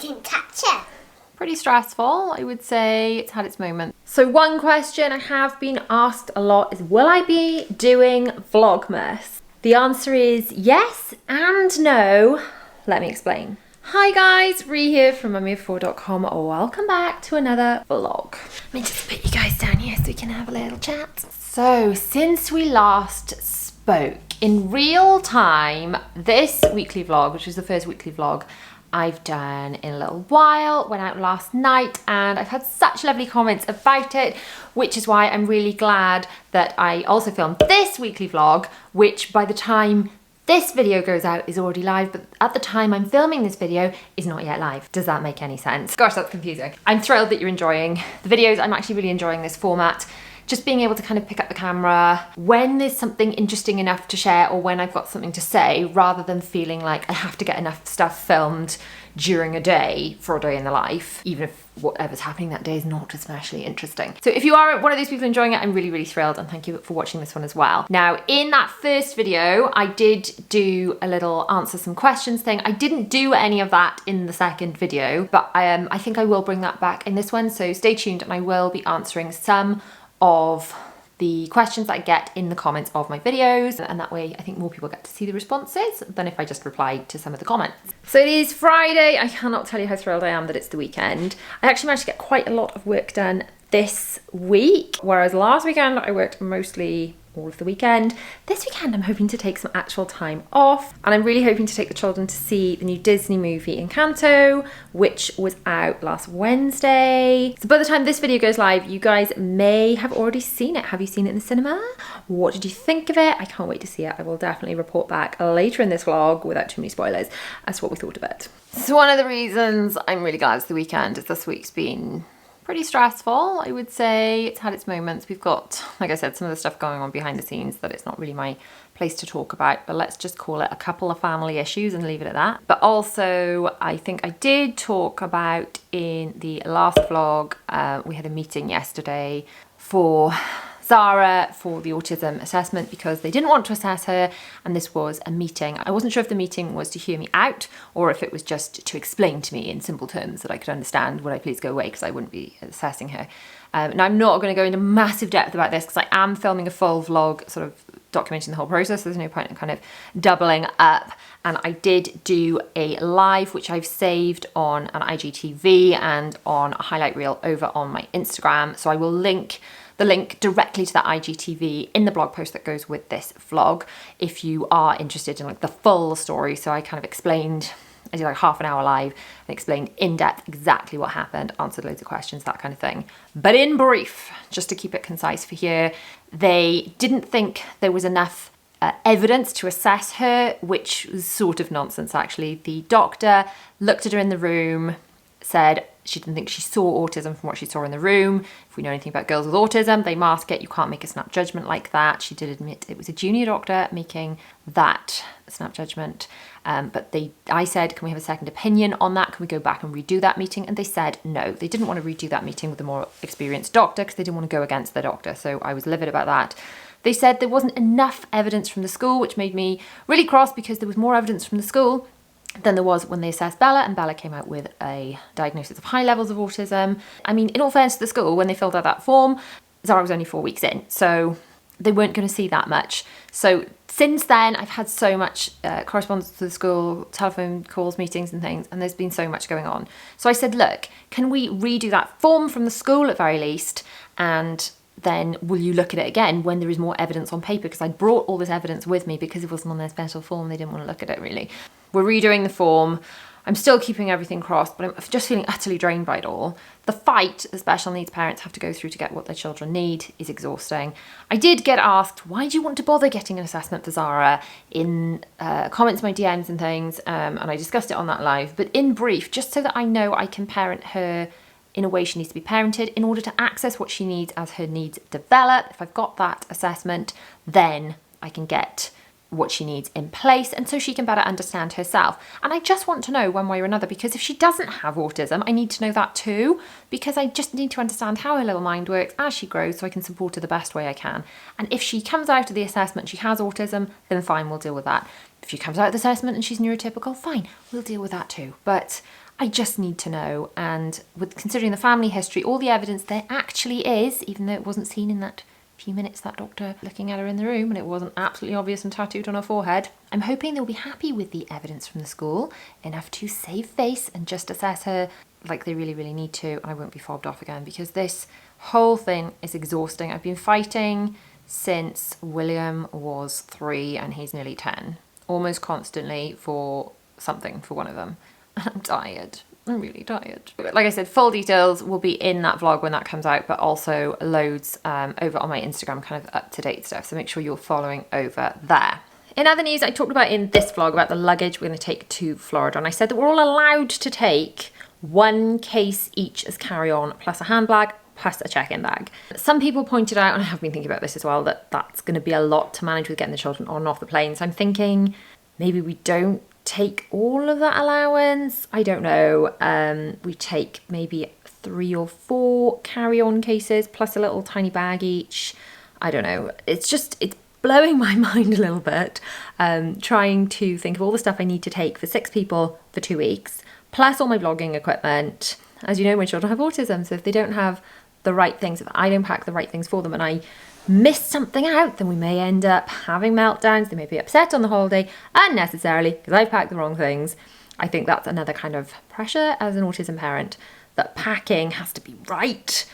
didn't touch it. Pretty stressful, I would say. It's had its moments. So one question I have been asked a lot is, will I be doing Vlogmas? The answer is yes and no. Let me explain. Hi guys, Ree here from mummyoffour.com. Welcome back to another vlog. Let me just put you guys down here so we can have a little chat. So since we last spoke in real time, this weekly vlog, which was the first weekly vlog I've done in a little while, went out last night and I've had such lovely comments about it, which is why I'm really glad that I also filmed this weekly vlog, which by the time this video goes out is already live, but at the time I'm filming this video is not yet live. Does that make any sense? Gosh, that's confusing. I'm thrilled that you're enjoying the videos. I'm actually really enjoying this format. Just being able to kind of pick up the camera when there's something interesting enough to share or when I've got something to say, rather than feeling like I have to get enough stuff filmed during a day for a day in the life, even if whatever's happening that day is not especially interesting. So if you are one of those people enjoying it, I'm really, really thrilled, and thank you for watching this one as well. Now, in that first video, I did do a little answer some questions thing. I didn't do any of that in the second video, but I think I will bring that back in this one, so stay tuned and I will be answering some of the questions that I get in the comments of my videos, and that way I think more people get to see the responses than if I just replied to some of the comments. So it is Friday. I cannot tell you how thrilled I am that it's the weekend. I actually managed to get quite a lot of work done this week, whereas last weekend I worked mostly all of the weekend. This weekend I'm hoping to take some actual time off, and I'm really hoping to take the children to see the new Disney movie Encanto, which was out last Wednesday. So by the time this video goes live, you guys may have already seen it. Have you seen it in the cinema? What did you think of it? I can't wait to see it. I will definitely report back later in this vlog without too many spoilers as to what we thought of it. So one of the reasons I'm really glad it's the weekend is this week's been pretty stressful, I would say. It's had its moments. We've got, like I said, some of the stuff going on behind the scenes that it's not really my place to talk about, but let's just call it a couple of family issues and leave it at that. But also, I think I did talk about in the last vlog, we had a meeting yesterday for Zara for the autism assessment because they didn't want to assess her, and this was a meeting. I wasn't sure if the meeting was to hear me out or if it was just to explain to me in simple terms that I could understand, would I please go away because I wouldn't be assessing her. Now I'm not going to go into massive depth about this because I am filming a full vlog sort of documenting the whole process, so there's no point in kind of doubling up. And I did do a live which I've saved on an IGTV and on a highlight reel over on my Instagram, so I will link the link directly to that IGTV in the blog post that goes with this vlog if you are interested in like the full story. So I kind of explained, I did like half an hour live and explained in depth exactly what happened, answered loads of questions, that kind of thing. But in brief, just to keep it concise for here, they didn't think there was enough evidence to assess her, which was sort of nonsense actually. The doctor looked at her in the room, said she didn't think she saw autism from what she saw in the room. If we know anything about girls with autism, they mask it. You can't make a snap judgment like that. She did admit it was a junior doctor making that snap judgment. But I said, can we have a second opinion on that? Can we go back and redo that meeting? And they said no. They didn't want to redo that meeting with a more experienced doctor because they didn't want to go against the doctor. So I was livid about that. They said there wasn't enough evidence from the school, which made me really cross because there was more evidence from the school than there was when they assessed Bella, and Bella came out with a diagnosis of high levels of autism. I mean, in all fairness to the school, when they filled out that form, Zara was only 4 weeks in, so they weren't going to see that much. So since then, I've had so much correspondence to the school, telephone calls, meetings and things, and there's been so much going on. So I said, look, can we redo that form from the school at very least, and then will you look at it again when there is more evidence on paper? Because I brought all this evidence with me because it wasn't on their special form. They didn't want to look at it really. We're redoing the form. I'm still keeping everything crossed, but I'm just feeling utterly drained by it all. The fight that special needs parents have to go through to get what their children need is exhausting. I did get asked, why do you want to bother getting an assessment for Zara, in comments, my DMs and things, and I discussed it on that live. But in brief, just so that I know I can parent her in a way she needs to be parented in order to access what she needs as her needs develop. If I've got that assessment, then I can get what she needs in place, and so she can better understand herself. And I just want to know one way or another, because if she doesn't have autism, I need to know that too, because I just need to understand how her little mind works as she grows so I can support her the best way I can. And if she comes out of the assessment she has autism, then fine, we'll deal with that. If she comes out of the assessment and she's neurotypical, fine, we'll deal with that too. But I just need to know. And with considering the family history, all the evidence there actually is, even though it wasn't seen in that few minutes that doctor looking at her in the room and it wasn't absolutely obvious and tattooed on her forehead, I'm hoping they'll be happy with the evidence from the school enough to save face and just assess her like they really, really need to, and I won't be fobbed off again, because this whole thing is exhausting. I've been fighting since William was 3 and he's nearly 10, almost constantly for something for one of them. And I'm tired. I'm really tired. Like I said, full details will be in that vlog when that comes out, but also loads over on my Instagram, kind of up-to-date stuff. So make sure you're following over there. In other news, I talked about in this vlog about the luggage we're going to take to Florida. And I said that we're all allowed to take 1 case each as carry-on, plus a handbag, plus a check-in bag. Some people pointed out, and I have been thinking about this as well, that that's going to be a lot to manage with getting the children on and off the plane. So I'm thinking maybe we don't take all of that allowance. I don't know. We take maybe 3 or 4 carry-on cases plus a little tiny bag each. I don't know. It's blowing my mind a little bit, trying to think of all the stuff I need to take for 6 people for 2 weeks, plus all my vlogging equipment. As you know, my children have autism, so if they don't have the right things, if I don't pack the right things for them and I miss something out, then we may end up having meltdowns. They may be upset on the holiday unnecessarily because I've packed the wrong things. I think that's another kind of pressure as an autism parent, that packing has to be right,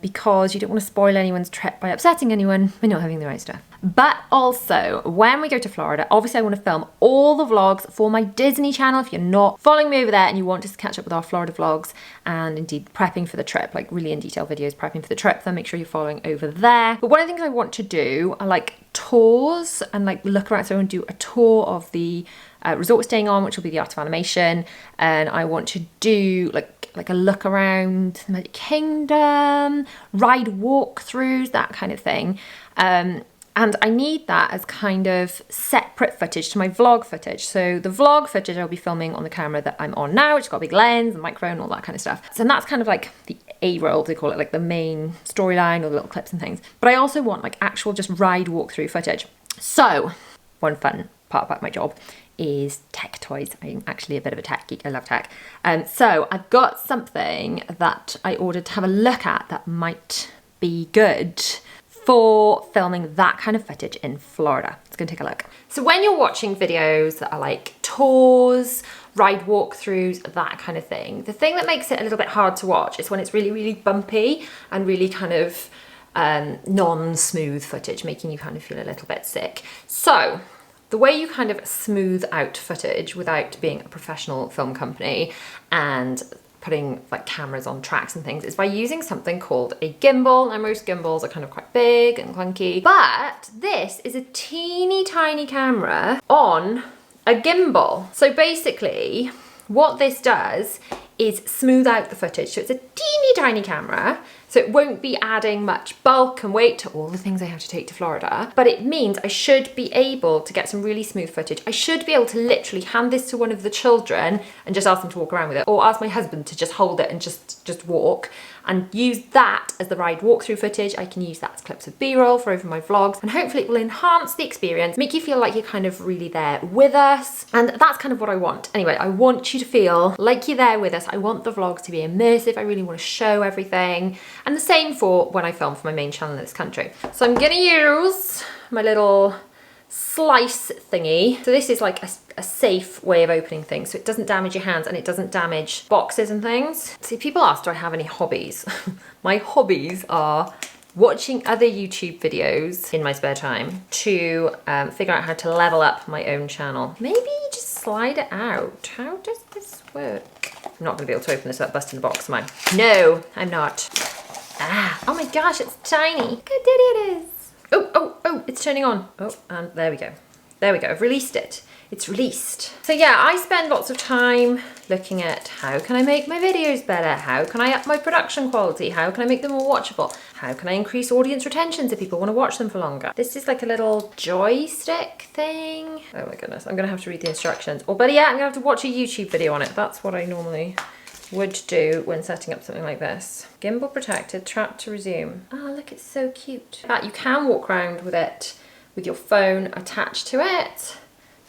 because you don't want to spoil anyone's trip by upsetting anyone by not having the right stuff. But also, when we go to Florida, obviously I want to film all the vlogs for my Disney channel. If you're not following me over there and you want to catch up with our Florida vlogs and indeed prepping for the trip, like really in detail videos prepping for the trip, then make sure you're following over there. But one of the things I want to do are like tours and like look around. So I want to do a tour of the resort we're staying on, which will be the Art of Animation, and I want to do like a look around the Magic Kingdom, ride walkthroughs, that kind of thing. And I need that as kind of separate footage to my vlog footage. So the vlog footage I'll be filming on the camera that I'm on now, which has got a big lens and microphone, all that kind of stuff. So that's kind of like the A-roll, they call it, like the main storyline or the little clips and things. But I also want like actual just ride walkthrough footage. So one fun part about my job is tech toys. I'm actually a bit of a tech geek. I love tech. So I've got something that I ordered to have a look at that might be good for filming that kind of footage in Florida. Let's go take a look. So when you're watching videos that are like tours, ride walkthroughs, that kind of thing, the thing that makes it a little bit hard to watch is when it's really, really bumpy and really kind of non-smooth footage, making you kind of feel a little bit sick. So the way you kind of smooth out footage without being a professional film company and putting like cameras on tracks and things is by using something called a gimbal. Now most gimbals are kind of quite big and clunky, but this is a teeny tiny camera on a gimbal. So basically what this does is smooth out the footage. So it's a teeny tiny camera, so it won't be adding much bulk and weight to all the things I have to take to Florida, but it means I should be able to get some really smooth footage. I should be able to literally hand this to one of the children and just ask them to walk around with it, or ask my husband to just hold it and just walk, and use that as the ride walkthrough footage. I can use that as clips of B-roll for over my vlogs, and hopefully it will enhance the experience, make you feel like you're kind of really there with us, and that's kind of what I want. Anyway, I want you to feel like you're there with us. I want the vlogs to be immersive. I really want to show everything, and the same for when I film for my main channel in this country. So I'm gonna use my little slice thingy. So this is like a safe way of opening things, so it doesn't damage your hands and it doesn't damage boxes and things. See, people ask, do I have any hobbies? My hobbies are watching other YouTube videos in my spare time to figure out how to level up my own channel. Maybe just slide it out. How does this work? I'm not gonna be able to open this without busting the box, am I? No, I'm not. Ah, oh my gosh, it's tiny. Look how dirty it is. Oh, it's turning on. Oh, and there we go. There we go, I've released it. It's released. So yeah, I spend lots of time looking at how can I make my videos better? How can I up my production quality? How can I make them more watchable? How can I increase audience retention so people want to watch them for longer? This is like a little joystick thing. Oh my goodness, I'm gonna have to read the instructions. Or better yet, I'm gonna have to watch a YouTube video on it. That's what I normally would do when setting up something like this. Gimbal protected, trap to resume. Oh, look, it's so cute. In fact, you can walk around with it with your phone attached to it.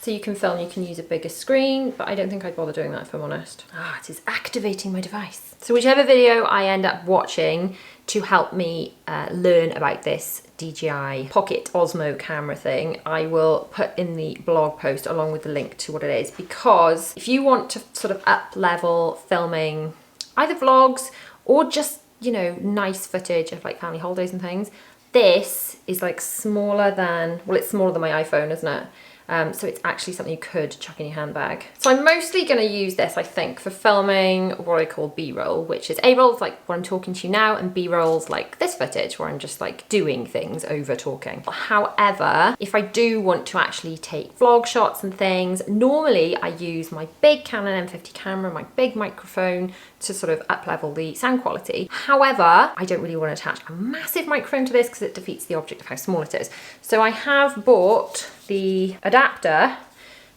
So you can film, you can use a bigger screen, but I don't think I'd bother doing that if I'm honest. Ah, it is activating my device. So whichever video I end up watching to help me learn about this DJI Pocket Osmo camera thing, I will put in the blog post along with the link to what it is, because if you want to sort of up level filming either vlogs or just, you know, nice footage of like family holidays and things, this is like smaller than, well, it's smaller than my iPhone, isn't it? So it's actually something you could chuck in your handbag. So I'm mostly going to use this, I think, for filming what I call B-roll, which is A-rolls like what I'm talking to you now, and B-rolls like this footage where I'm just like doing things over talking. However, if I do want to actually take vlog shots and things, normally I use my big Canon M50 camera, my big microphone, to sort of up level the sound quality. However, I don't really want to attach a massive microphone to this because it defeats the object of how small it is. So I have bought the adapter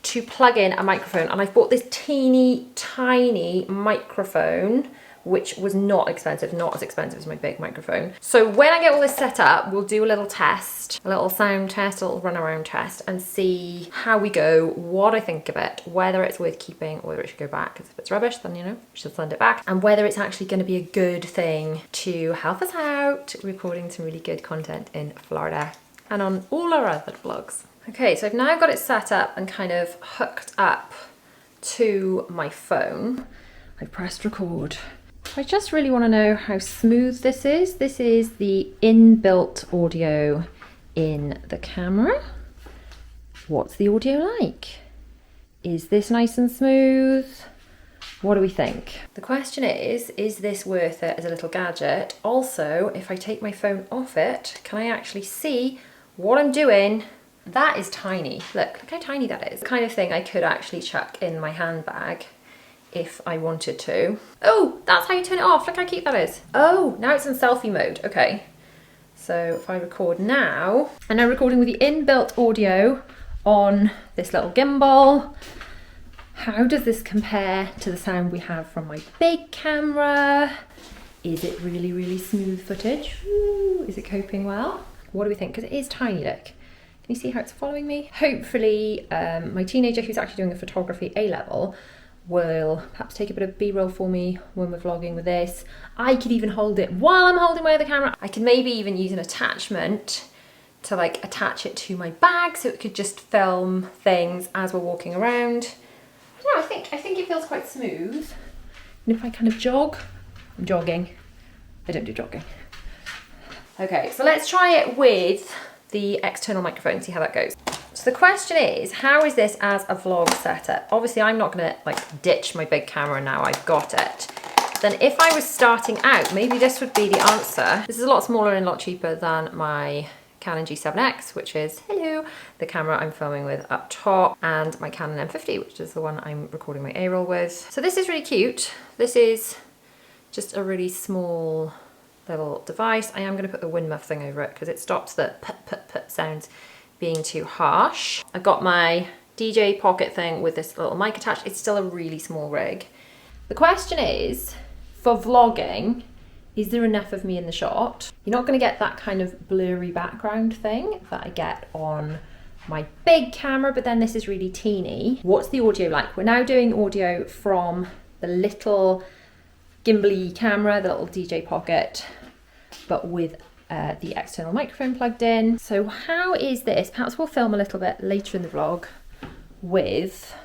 to plug in a microphone, and I've bought this teeny tiny microphone, which was not expensive, not as expensive as my big microphone. So when I get all this set up, we'll do a little test, a little sound test, a little run around test, and see how we go, what I think of it, whether it's worth keeping or whether it should go back, because if it's rubbish, then, you know, we should send it back, and whether it's actually going to be a good thing to help us out recording some really good content in Florida and on all our other vlogs. Okay, so I've now got it set up and kind of hooked up to my phone. I pressed record. I just really want to know how smooth this is. This is the inbuilt audio in the camera. What's the audio like? Is this nice and smooth? What do we think? The question is this worth it as a little gadget? Also, if I take my phone off it, can I actually see what I'm doing? That is tiny. Look how tiny that is. The kind of thing I could actually chuck in my handbag if I wanted to. Oh, that's how you turn it off. Look how cute that is. Oh, now it's in selfie mode. Okay. So if I record now, I'm now recording with the inbuilt audio on this little gimbal. How does this compare to the sound we have from my big camera? Is it really, really smooth footage? Ooh, is it coping well? What do we think? Because it is tiny, look. Can you see how it's following me? Hopefully my teenager who's actually doing a photography A-level will perhaps take a bit of B-roll for me when we're vlogging with this. I could even hold it while I'm holding my other camera. I could maybe even use an attachment to like attach it to my bag so it could just film things as we're walking around. I don't know, I think it feels quite smooth. And if I kind of jog, I'm jogging. I don't do jogging. Okay, so let's try it with the external microphone, see how that goes. So the question is, how is this as a vlog setup? Obviously, I'm not gonna like ditch my big camera now I've got it. Then if I was starting out, maybe this would be the answer. This is a lot smaller and a lot cheaper than my Canon G7X, which is, hello, the camera I'm filming with up top, and my Canon M50, which is the one I'm recording my A-roll with. So this is really cute. This is just a really small little device. I am going to put the wind muff thing over it because it stops the put sounds being too harsh. I've got my DJ Pocket thing with this little mic attached. It's still a really small rig. The question is, for vlogging, is there enough of me in the shot? You're not going to get that kind of blurry background thing that I get on my big camera, but then this is really teeny. What's the audio like? We're now doing audio from the little gimbally camera, the little DJ Pocket, but with the external microphone plugged in. So how is this? Perhaps we'll film a little bit later in the vlog with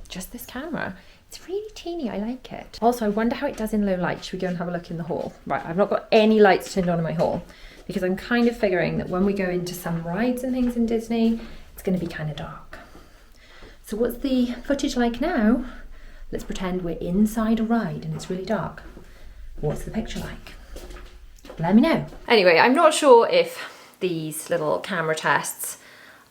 just this camera. It's really teeny, I like it. Also, I wonder how it does in low light. Should we go and have a look in the hall? Right, I've not got any lights turned on in my hall because I'm kind of figuring that when we go into some rides and things in Disney, it's going to be kind of dark. So what's the footage like now? Let's pretend we're inside a ride and it's really dark. What's the picture like? Let me know. Anyway, I'm not sure if these little camera tests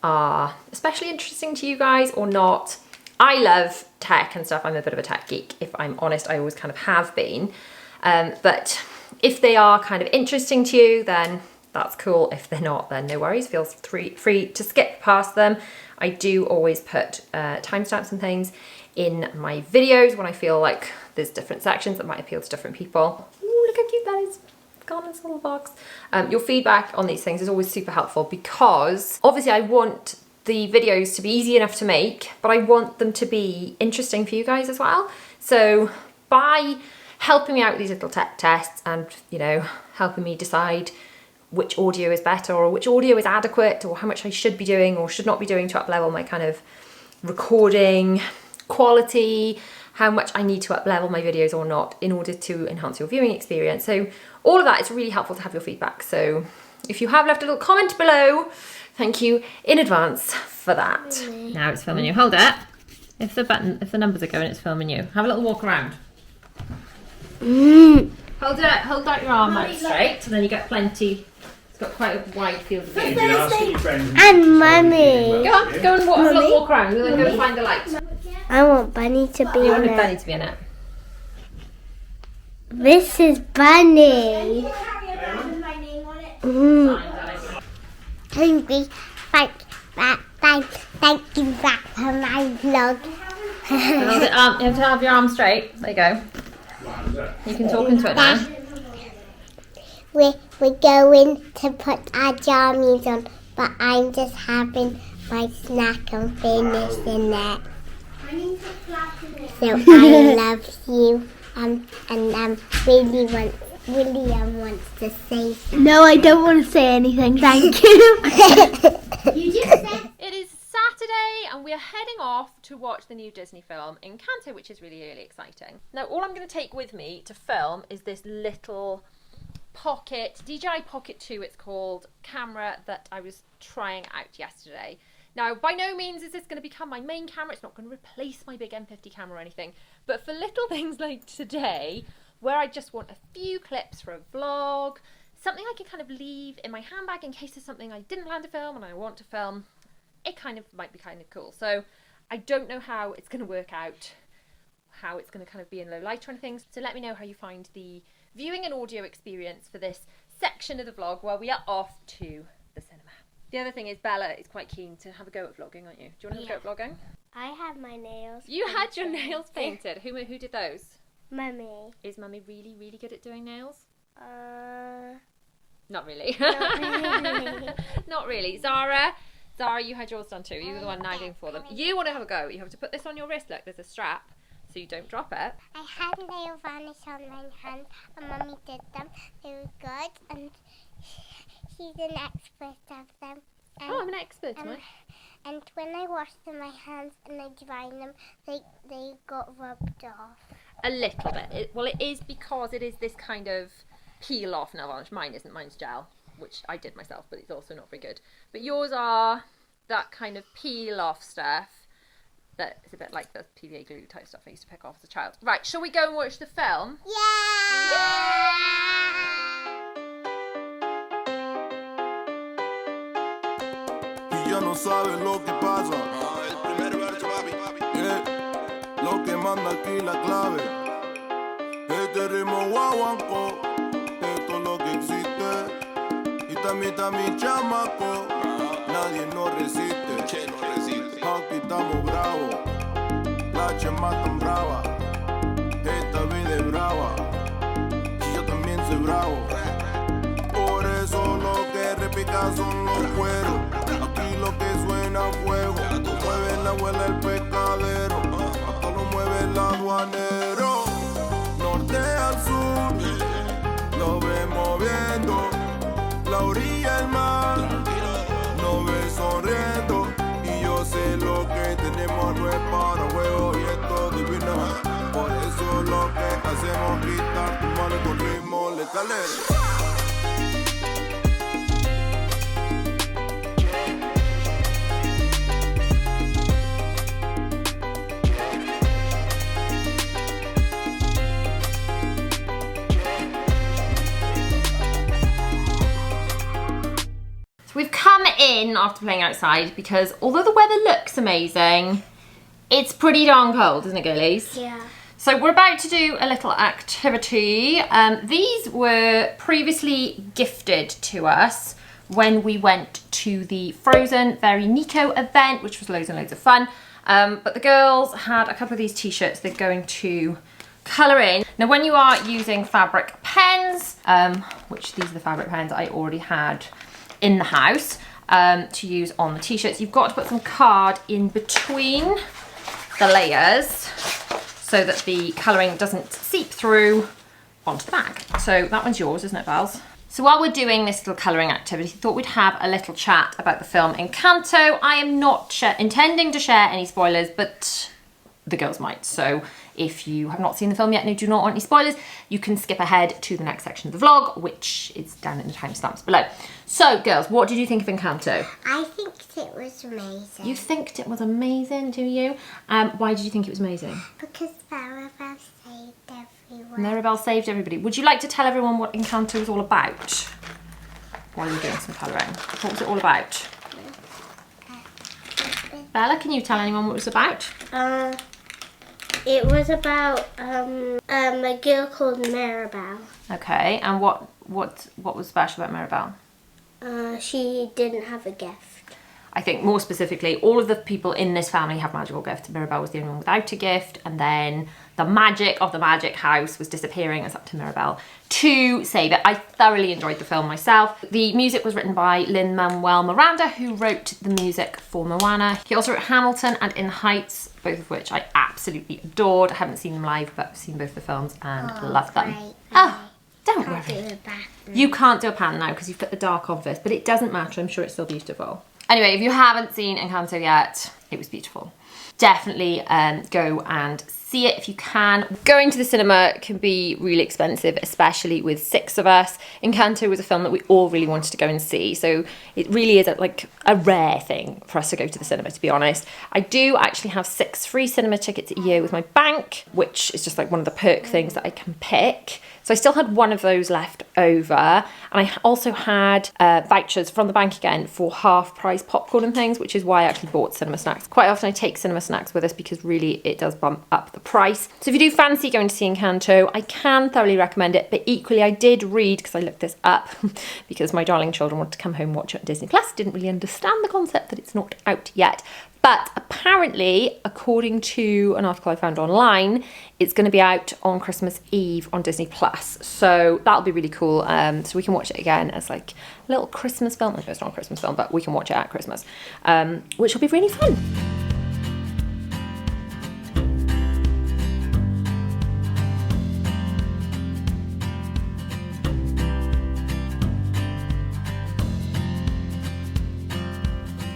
are especially interesting to you guys or not. I love tech and stuff. I'm a bit of a tech geek, if I'm honest. I always kind of have been. But if they are kind of interesting to you, then that's cool. If they're not, then no worries. Feel free to skip past them. I do always put timestamps and things in my videos when I feel like there's different sections that might appeal to different people. Ooh, look how cute that is. It's gone in this little box. Your feedback on these things is always super helpful because obviously I want the videos to be easy enough to make, but I want them to be interesting for you guys as well. So by helping me out with these little tech tests and, you know, helping me decide which audio is better or which audio is adequate or how much I should be doing or should not be doing to up level my kind of recording quality, how much I need to up level my videos or not in order to enhance your viewing experience. So all of that is really helpful to have your feedback. So if you have left a little comment below, thank you in advance for that. Now it's filming you. Hold it. If the numbers are going, it's filming you. Have a little walk around. Hold out your arm out straight, and then you get plenty. It's got quite a wide field of view. And Mummy. Go and have a little walk around, and then go and find the light. I want Bunny to be You want in Bunny it. to be in it. This is Bunny. Thank you back for my vlog. Hold it up. You have to have your arm straight. There you go. You can talk into it now. We're going to put our jammies on, but I'm just having my snack and finishing it. So I love you, and William wants to say something. No, I don't want to say anything, thank you. You just said. It is Saturday and we are heading off to watch the new Disney film Encanto, which is really, really exciting. Now all I'm going to take with me to film is this little pocket, DJI Pocket 2 it's called, camera that I was trying out yesterday. Now by no means is this going to become my main camera, it's not going to replace my big M50 camera or anything, but for little things like today, where I just want a few clips for a vlog, something I can kind of leave in my handbag in case there's something I didn't plan to film and I want to film, it kind of might be kind of cool. So I don't know how it's going to work out, how it's going to kind of be in low light or anything. So let me know how you find the viewing and audio experience for this section of the vlog where we are off to the cinema. The other thing is Bella is quite keen to have a go at vlogging, aren't you? Do you want to have a go at vlogging? I have my nails. You had your nails painted. Who did those? Mummy. Is Mummy really, really good at doing nails? Not really. Not really. Not really. Zara, you had yours done too. You were the one nagging for them. You want to have a go. You have to put this on your wrist. Look, there's a strap so you don't drop it. I had nail varnish on my hands and Mummy did them. They were good and she's an expert of them. And, I'm an expert, am I? And when I wash them my hands and I dry them, they got rubbed off. A little bit. Well, it is because it is this kind of peel off nail varnish. Mine isn't. Mine's gel, which I did myself, but it's also not very good. But yours are that kind of peel off stuff that is a bit like the PVA glue type stuff I used to pick off as a child. Right, shall we go and watch the film? Ya no sabe lo que pasa. El primer verso, papi. Lo que manda aquí la clave. Este ritmo guaguanco. Esto es lo que existe. Y también chamaco. Nadie nos resiste. Aquí estamos bravos. La chema tan brava. Esta vida es brava. Y yo también soy bravo. Por eso lo que repica son los cueros. Aquí lo que suena fuego. Mueve la abuela el pescadero. Hasta lo mueve el aduanero. Norte al sur. Lo vemos viendo. La orilla del mar. Nos ve sonriendo. Y yo sé lo que tenemos no es para juego. Y esto divino. Por eso lo que hacemos gritar. Tu mano con ritmo letal. We've come in after playing outside because although the weather looks amazing, it's pretty darn cold, isn't it, girlies? Yeah. So we're about to do a little activity. These were previously gifted to us when we went to the Frozen Very Nico event, which was loads and loads of fun. But the girls had a couple of these t-shirts they're going to colour in. Now when you are using fabric pens, which these are the fabric pens I already had in the house, to use on the t-shirts. You've got to put some card in between the layers so that the colouring doesn't seep through onto the bag. So that one's yours, isn't it, Vals? So while we're doing this little colouring activity, I thought we'd have a little chat about the film Encanto. I am not intending to share any spoilers, but the girls might. So if you have not seen the film yet and you do not want any spoilers, you can skip ahead to the next section of the vlog, which is down in the timestamps below. So girls, what did you think of Encanto? I think it was amazing. You think it was amazing, do you? Why did you think it was amazing? Because Maribel saved everyone. Maribel saved everybody. Would you like to tell everyone what Encanto was all about? While you're doing some colouring. What was it all about? Bella, can you tell anyone what it was about? It was about a girl called Maribel. Okay, and what was special about Maribel? She didn't have a gift. I think more specifically, all of the people in this family have magical gifts. Mirabelle was the only one without a gift, and then the magic of the magic house was disappearing. It's up to Mirabelle to save it. I thoroughly enjoyed the film myself. The music was written by Lin-Manuel Miranda, who wrote the music for Moana. He also wrote Hamilton and In the Heights, both of which I absolutely adored. I haven't seen them live, but I've seen both the films and loved them. Great. Oh, don't Can't do worry. the back. You can't do a pan now because you've put the dark on first, but it doesn't matter. I'm sure it's still beautiful. Anyway, if you haven't seen Encanto yet, it was beautiful. Definitely go and see it if you can. Going to the cinema can be really expensive, especially with 6 of us. Encanto was a film that we all really wanted to go and see, so it really is like a rare thing for us to go to the cinema, to be honest. I do actually have 6 free cinema tickets a year with my bank, which is just like one of the perk things that I can pick. So I still had one of those left over, and I also had vouchers from the bank again for half price popcorn and things, which is why I actually bought cinema snacks. Quite often I take cinema snacks with us because really it does bump up the price. So if you do fancy going to see Encanto, I can thoroughly recommend it, but equally I did read, because I looked this up, because my darling children wanted to come home and watch it on Disney Plus, didn't really understand the concept that it's not out yet. But apparently, according to an article I found online, it's going to be out on Christmas Eve on Disney Plus. So that'll be really cool. So we can watch it again as like a little Christmas film. I know it's not a Christmas film, but we can watch it at Christmas, which will be really fun.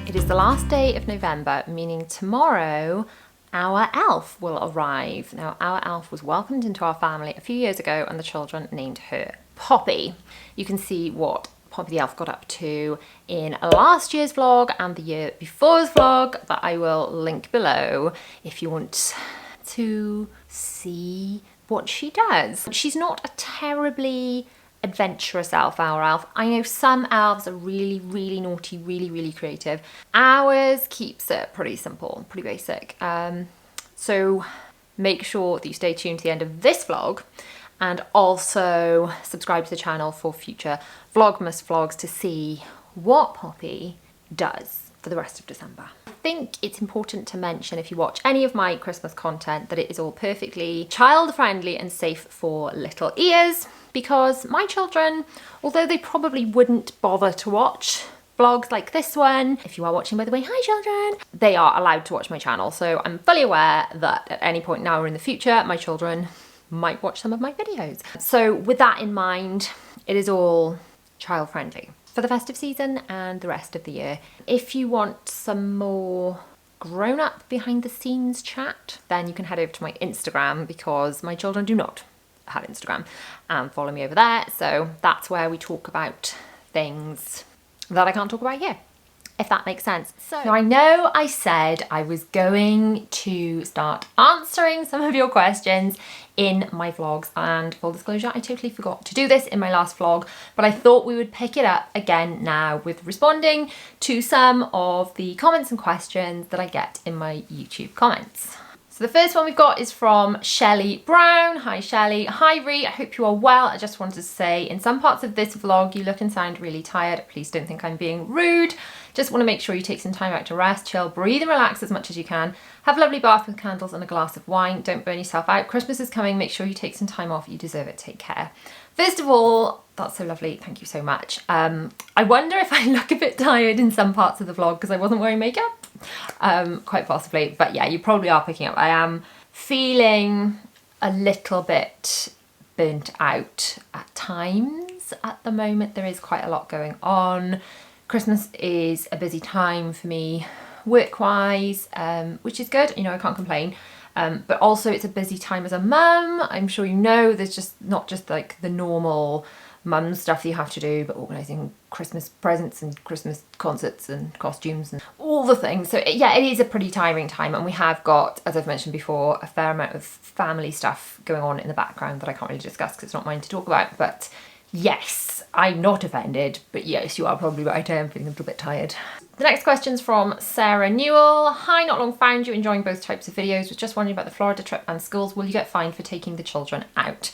It is the last day of November, meaning tomorrow our elf will arrive. Now, our elf was welcomed into our family a few years ago and the children named her Poppy. You can see what Poppy the elf got up to in last year's vlog and the year before's vlog that I will link below if you want to see what she does. She's not a terribly adventurous elf, our elf. I know some elves are really, really naughty, really, really creative. Ours keeps it pretty simple, pretty basic. So make sure that you stay tuned to the end of this vlog and also subscribe to the channel for future Vlogmas vlogs to see what Poppy does for the rest of December. I think it's important to mention, if you watch any of my Christmas content, that it is all perfectly child friendly and safe for little ears, because my children, although they probably wouldn't bother to watch vlogs like this one, if you are watching, by the way, hi children, they are allowed to watch my channel. So I'm fully aware that at any point now or in the future, my children might watch some of my videos. So with that in mind, it is all child friendly for the festive season and the rest of the year. If you want some more grown-up behind the scenes chat, then you can head over to my Instagram, because my children do not have Instagram, and follow me over there. So that's where we talk about things that I can't talk about here, if that makes sense. So now, I know I said I was going to start answering some of your questions in my vlogs, and full disclosure, I totally forgot to do this in my last vlog, but I thought we would pick it up again now with responding to some of the comments and questions that I get in my YouTube comments. So the first one we've got is from Shelley Brown. Hi Shelley. Hi Ree, I hope you are well. I just wanted to say, in some parts of this vlog you look and sound really tired. Please don't think I'm being rude. Just want to make sure you take some time out to rest, chill, breathe and relax as much as you can. Have a lovely bath with candles and a glass of wine. Don't burn yourself out. Christmas is coming. Make sure you take some time off. You deserve it. Take care. First of all, That's so lovely. Thank you so much. I wonder if I look a bit tired in some parts of the vlog because I wasn't wearing makeup. Quite possibly. But yeah, you probably are picking up. I am feeling a little bit burnt out at times at the moment. There is quite a lot going on. Christmas is a busy time for me work-wise, which is good. You know, I can't complain. But also it's a busy time as a mum. I'm sure you know, there's just not just like the normal mum stuff that you have to do, but organising Christmas presents and Christmas concerts and costumes and all the things. So yeah, it is a pretty tiring time, and we have got, as I've mentioned before, a fair amount of family stuff going on in the background that I can't really discuss because it's not mine to talk about. But yes, I'm not offended, but yes, you are probably right, I am feeling a little bit tired. The next question's from Sarah Newell. Hi, not long found you enjoying both types of videos. Was just wondering about the Florida trip and schools. Will you get fined for taking the children out?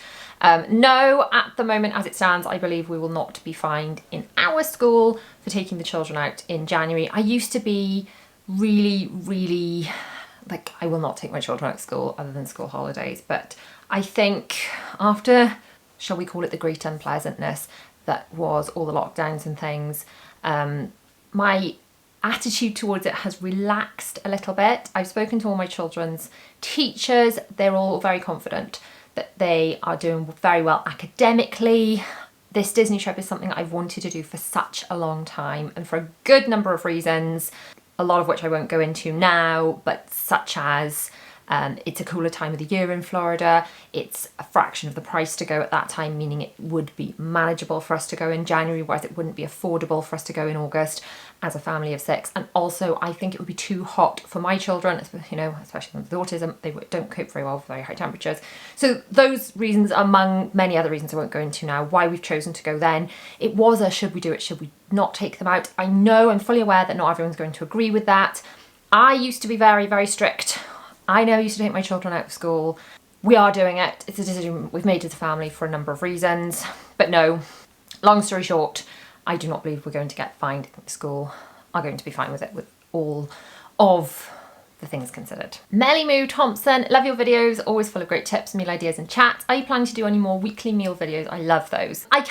No, at the moment as it stands, I believe we will not be fined in our school for taking the children out in January. I used to be really like, I will not take my children out of school other than school holidays. But I think after, shall we call it the great unpleasantness that was all the lockdowns and things, my attitude towards it has relaxed a little bit. I've spoken to all my children's teachers. They're all very confident that they are doing very well academically. This Disney trip is something I've wanted to do for such a long time, and for a good number of reasons, a lot of which I won't go into now, but such as it's a cooler time of the year in Florida. It's a fraction of the price to go at that time, meaning it would be manageable for us to go in January, whereas it wouldn't be affordable for us to go in August as a family of 6. And also I think it would be too hot for my children, you know, especially with autism. They don't cope very well with very high temperatures. So those reasons, among many other reasons I won't go into now, why we've chosen to go then. It was a should we do it, should we not take them out? I know, I'm fully aware that not everyone's going to agree with that. I used to be very strict. I never used to take my children out of school. We are doing it. It's a decision we've made as a family for a number of reasons. But no, long story short, I do not believe we're going to get fined. I think the school are going to be fine with it, with all of the things considered. Melly Moo Thompson, love your videos, always full of great tips, meal ideas and chats. Are you planning to do any more weekly meal videos? I love those. I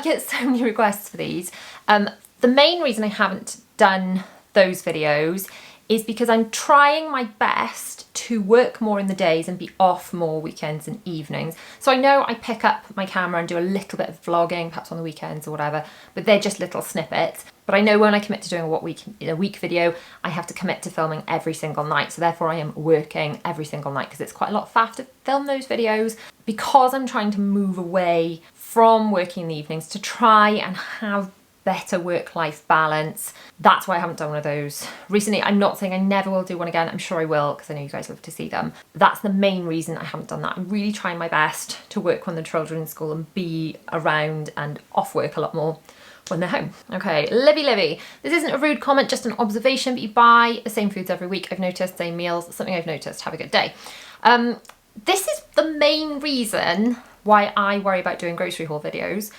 get so many requests for these. The main reason I haven't done those videos is because I'm trying my best to work more in the days and be off more weekends and evenings. So I know I pick up my camera and do a little bit of vlogging, perhaps on the weekends or whatever, but they're just little snippets. But I know when I commit to doing a week video, I have to commit to filming every single night. So therefore I am working every single night because it's quite a lot of faff to film those videos. Because I'm trying to move away from working in the evenings to try and have better work-life balance. That's why I haven't done one of those recently. I'm not saying I never will do one again. I'm sure I will, because I know you guys love to see them. That's the main reason I haven't done that. I'm really trying my best to work when the children are in school and be around and off work a lot more when they're home. Okay, Livy. This isn't a rude comment, just an observation, but you buy the same foods every week. I've noticed, same meals, something I've noticed. Have a good day. This is the main reason why I worry about doing grocery haul videos.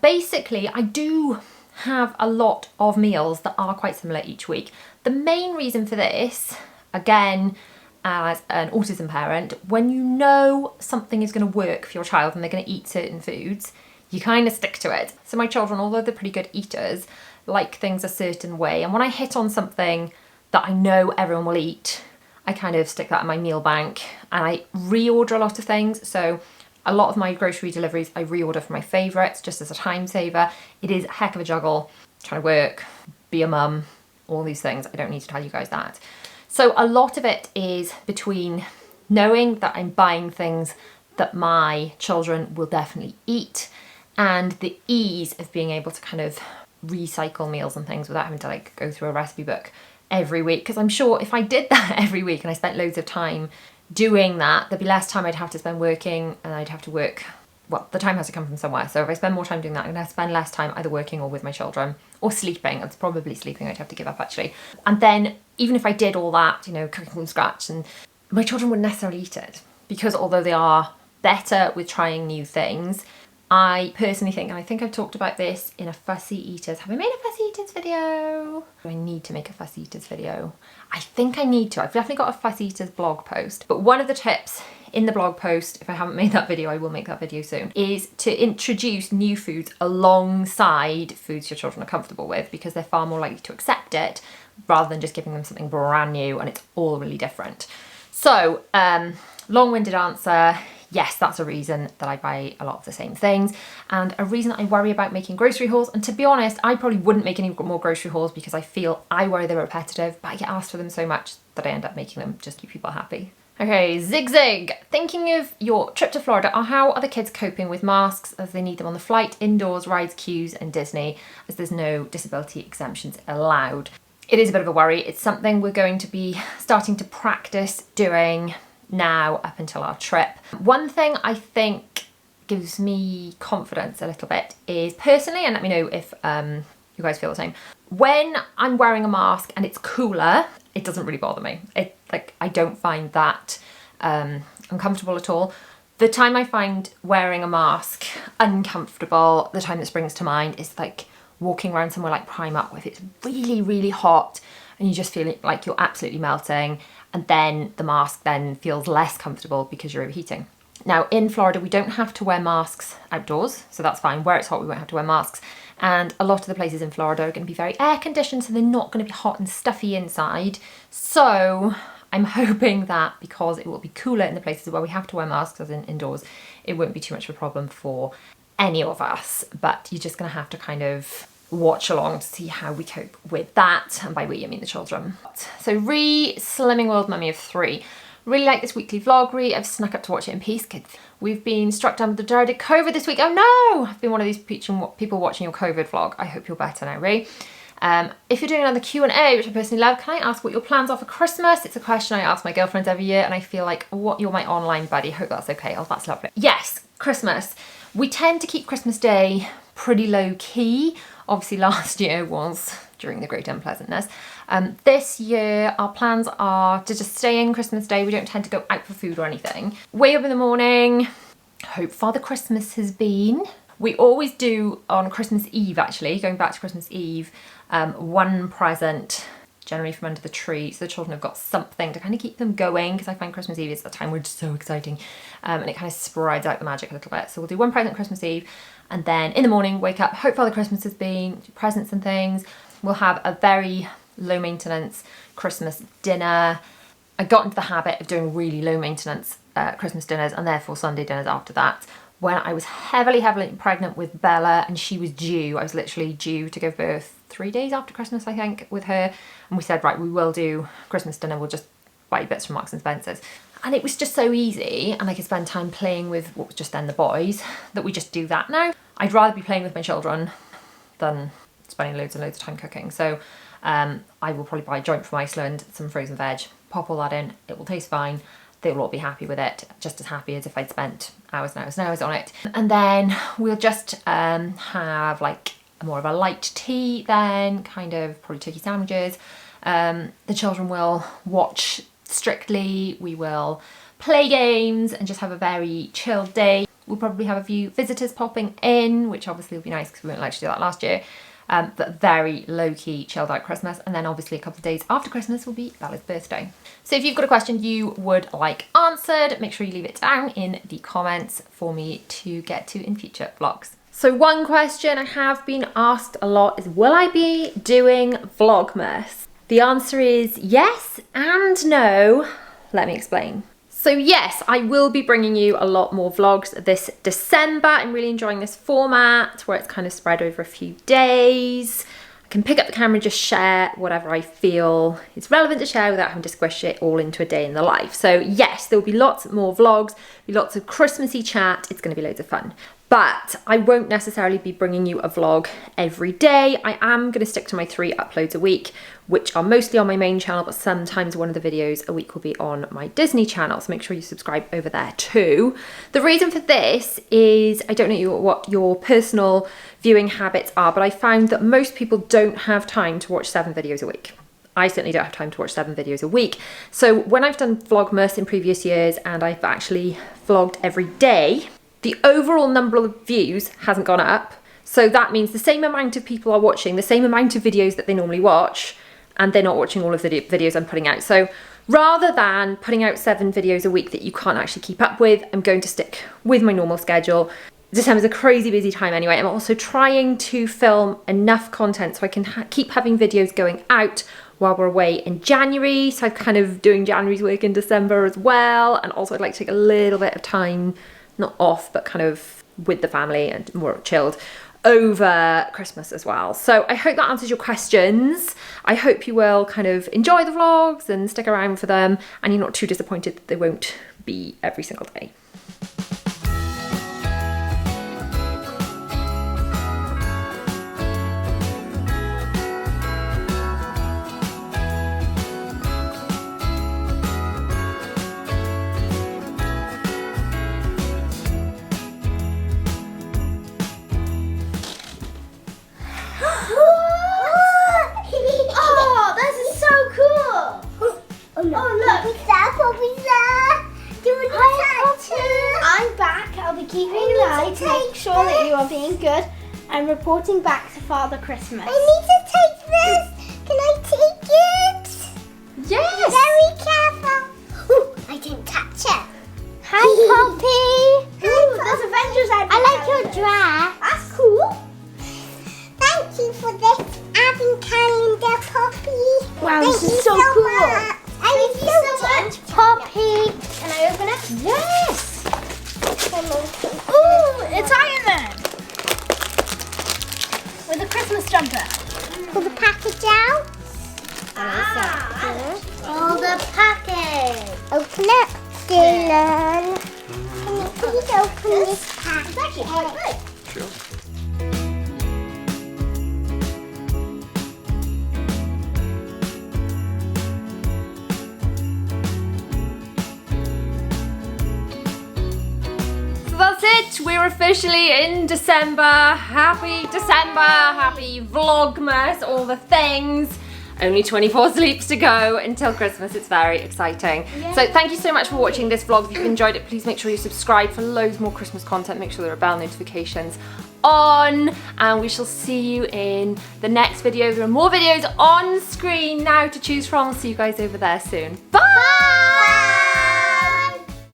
Basically, I do have a lot of meals that are quite similar each week. The main reason for this, again, as an autism parent, when you know something is going to work for your child and they're going to eat certain foods, you kind of stick to it. So my children, although they're pretty good eaters, like things a certain way. And when I hit on something that I know everyone will eat, I kind of stick that in my meal bank, and I reorder a lot of things. So a lot of my grocery deliveries I reorder for my favourites just as a time saver. It is a heck of a juggle, trying to work, be a mum, all these things. I don't need to tell you guys that. So a lot of it is between knowing that I'm buying things that my children will definitely eat, and the ease of being able to kind of recycle meals and things without having to like go through a recipe book every week. Because I'm sure if I did that every week and I spent loads of time doing that, there'd be less time I'd have to spend working, and I'd have to work, well, the time has to come from somewhere. So if I spend more time doing that, I'm going to spend less time either working or with my children, or sleeping. It's probably sleeping I'd have to give up, actually. And then even if I did all that, you know, cooking from scratch, and my children wouldn't necessarily eat it, because although they are better with trying new things, I personally think, and I think I've talked about this in a Fussy Eaters. Have I made a Fussy Eaters video? Do I need to make a Fussy Eaters video? I think I need to. I've definitely got a Fussy Eaters blog post. But one of the tips in the blog post. If I haven't made that video, I will make that video soon, is to introduce new foods alongside foods your children are comfortable with, because they're far more likely to accept it rather than just giving them something brand new and it's all really different. So, long-winded answer, yes, that's a reason that I buy a lot of the same things, and a reason I worry about making grocery hauls. And to be honest, I probably wouldn't make any more grocery hauls because I worry they're repetitive, but I get asked for them so much that I end up making them just to keep people happy. Okay, Zig. Thinking of your trip to Florida, how are the kids coping with masks as they need them on the flight, indoors, rides, queues and Disney, as there's no disability exemptions allowed? It is a bit of a worry. It's something we're going to be starting to practice doing now up until our trip. One thing I think gives me confidence a little bit is, personally, and let me know if you guys feel the same, when I'm wearing a mask and it's cooler, it doesn't really bother me. I don't find that uncomfortable at all. The time I find wearing a mask uncomfortable, the time that springs to mind is like walking around somewhere like Primark if it's really, really hot and you just feel like you're absolutely melting, and then the mask then feels less comfortable because you're overheating. Now in Florida, we don't have to wear masks outdoors, so that's fine. Where it's hot, we won't have to wear masks. And a lot of the places in Florida are going to be very air conditioned, so they're not going to be hot and stuffy inside. So I'm hoping that because it will be cooler in the places where we have to wear masks, as in indoors, it won't be too much of a problem for any of us. But you're just going to have to kind of watch along to see how we cope with that. And by we, I mean the children. So Slimming World Mummy of 3. Really like this weekly vlog, I've snuck up to watch it in peace, kids. We've been struck down with the dreaded COVID this week. Oh no! I've been one of these people watching your COVID vlog. I hope you're better now, if you're doing another Q&A, which I personally love, can I ask what your plans are for Christmas? It's a question I ask my girlfriends every year, and I feel like, you're my online buddy. Hope that's okay. Oh, that's lovely. Yes, Christmas. We tend to keep Christmas Day pretty low key. Obviously last year was during the great unpleasantness. This year our plans are to just stay in Christmas Day. We don't tend to go out for food or anything. Wake up in the morning, hope Father Christmas has been. We always do on Christmas Eve, actually, going back to Christmas Eve, one present generally from under the tree, so the children have got something to kind of keep them going, because I find Christmas Eve is the time where it's so exciting, and it kind of spreads out the magic a little bit. So we'll do one present Christmas Eve, and then in the morning wake up, hope Father Christmas has been, do presents and things. We'll have a very low maintenance Christmas dinner. I got into the habit of doing really low maintenance Christmas dinners, and therefore Sunday dinners after that. When I was heavily pregnant with Bella and she was due, I was literally due to give birth 3 days after Christmas, I think, with her. And we said, right, we will do Christmas dinner. We'll just buy bits from Marks and Spencer's. And it was just so easy, and I could spend time playing with what was just then the boys, that we just do that now. I'd rather be playing with my children than spending loads and loads of time cooking. So I will probably buy a joint from Iceland, some frozen veg, pop all that in. It will taste fine. They will all be happy with it, just as happy as if I'd spent hours and hours and hours on it. And then we'll just have like more of a light tea then, kind of probably turkey sandwiches. The children will watch Strictly, we will play games and just have a very chilled day. We'll probably have a few visitors popping in, which obviously will be nice because we weren't allowed to do that last year. But very low-key, chilled out Christmas. And then obviously a couple of days after Christmas will be Bella's birthday. So if you've got a question you would like answered, make sure you leave it down in the comments for me to get to in future vlogs. So one question I have been asked a lot is, will I be doing Vlogmas? The answer is yes and no. Let me explain. So yes, I will be bringing you a lot more vlogs this December. I'm really enjoying this format where it's kind of spread over a few days. I can pick up the camera and just share whatever I feel is relevant to share without having to squish it all into a day in the life. So yes, there'll be lots more vlogs, lots of Christmassy chat. It's going to be loads of fun. But I won't necessarily be bringing you a vlog every day. I am going to stick to my 3 uploads a week, which are mostly on my main channel, but sometimes one of the videos a week will be on my Disney channel. So make sure you subscribe over there too. The reason for this is, I don't know what your personal viewing habits are, but I found that most people don't have time to watch 7 videos a week. I certainly don't have time to watch 7 videos a week. So when I've done Vlogmas in previous years and I've actually vlogged every day, the overall number of views hasn't gone up. So that means the same amount of people are watching the same amount of videos that they normally watch, and they're not watching all of the videos I'm putting out. So Rather than putting out 7 videos a week that you can't actually keep up with, I'm going to stick with my normal schedule. December's a crazy busy time anyway. I'm also trying to film enough content so I can keep having videos going out while we're away in January. So I'm kind of doing January's work in December as well. And also I'd like to take a little bit of time, not off, but kind of with the family and more chilled over Christmas as well. So I hope that answers your questions. I hope you will kind of enjoy the vlogs and stick around for them, and you're not too disappointed that they won't be every single day. Make sure that you are being good and reporting back to Father Christmas. I need to take this. Can I take it? Yes. Very careful. Ooh, I didn't touch it. Hi, Poppy. There's Avengers out I like your dress. That's cool. Thank you for this advent calendar, Poppy. Wow, Thank this you is so cool. much. Thank you so much, Poppy. Can I open it? Yes. Ooh, it's Iron Man with a Christmas jumper. Pull the package out. All the package. Open it, Dylan. Can you please open this package? It's actually quite big. Sure. That's it, we're officially in December. Happy December, happy Vlogmas, all the things. Only 24 sleeps to go until Christmas. It's very exciting. So thank you so much for watching this vlog. If you've enjoyed it, please make sure you subscribe for loads more Christmas content. Make sure there are bell notifications on, and we shall see you in the next video. There are more videos on screen now to choose from. I'll see you guys over there soon. Bye!